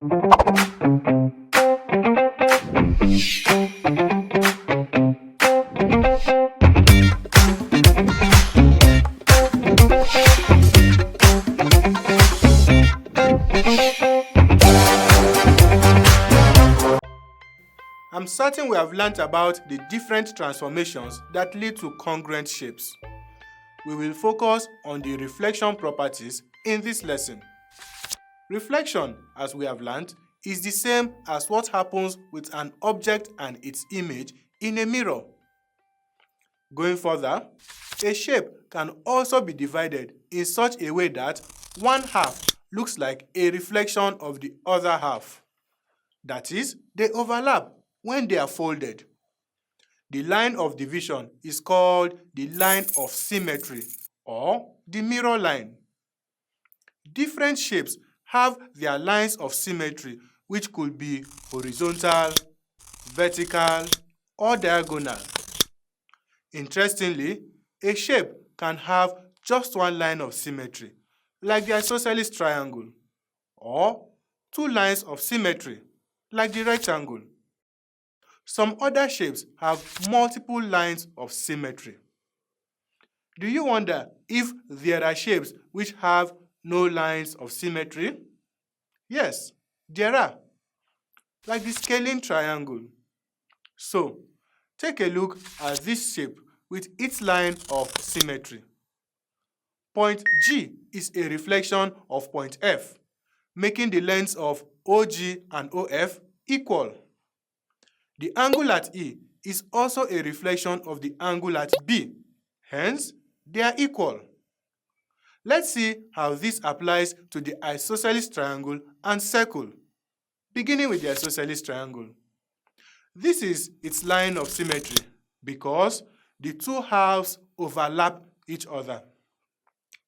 I'm certain we have learnt about the different transformations that lead to congruent shapes. We will focus on the reflection properties in this lesson. Reflection, as we have learnt, is the same as what happens with an object and its image in a mirror. Going further, a shape can also be divided in such a way that one half looks like a reflection of the other half. That is, they overlap when they are folded. The line of division is called the line of symmetry or the mirror line. Different shapes have their lines of symmetry which could be horizontal, vertical, or diagonal. Interestingly, a shape can have just one line of symmetry, like the isosceles triangle, or two lines of symmetry, like the rectangle. Some other shapes have multiple lines of symmetry. Do you wonder if there are shapes which have no lines of symmetry? Yes, there are, like the scalene triangle. So, take a look at this shape with its line of symmetry. Point G is a reflection of point F, making the lengths of OG and OF equal. The angle at E is also a reflection of the angle at B, hence they are equal. Let's see how this applies to the isosceles triangle and circle. Beginning with the isosceles triangle. This is its line of symmetry because the two halves overlap each other.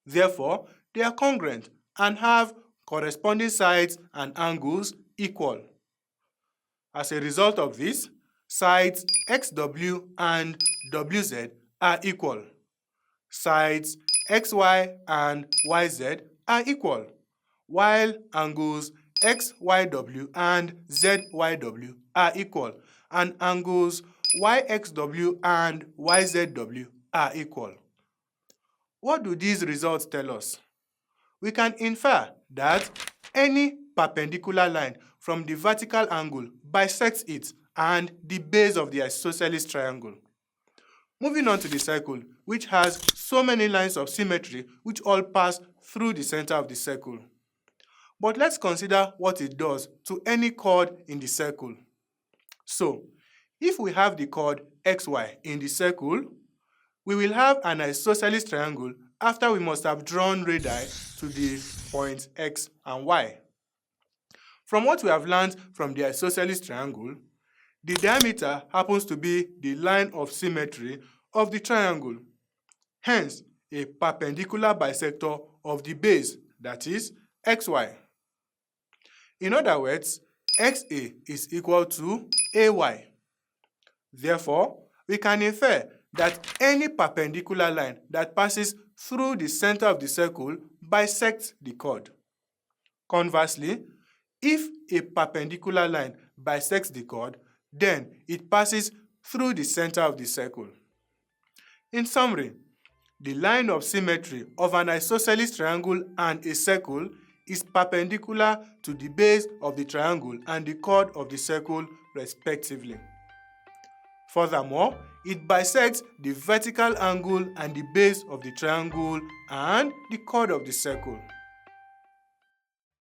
Therefore, they are congruent and have corresponding sides and angles equal. As a result of this, sides XW and WZ are equal. Sides XY and YZ are equal, while angles XYW and ZYW are equal, and angles YXW and YZW are equal. What do these results tell us? We can infer that any perpendicular line from the vertical angle bisects it and the base of the isosceles triangle. Moving on to the circle, which has so many lines of symmetry which all pass through the center of the circle. But let's consider what it does to any chord in the circle. So, if we have the chord XY in the circle, we will have an isosceles triangle after we must have drawn radii to the points X and Y. From what we have learned from the isosceles triangle, the diameter happens to be the line of symmetry of the triangle. Hence, a perpendicular bisector of the base, that is, XY. In other words, XA is equal to AY. Therefore, we can infer that any perpendicular line that passes through the center of the circle bisects the chord. Conversely, if a perpendicular line bisects the chord, then it passes through the center of the circle. In summary, the line of symmetry of an isosceles triangle and a circle is perpendicular to the base of the triangle and the chord of the circle, respectively. Furthermore, it bisects the vertical angle and the base of the triangle and the chord of the circle.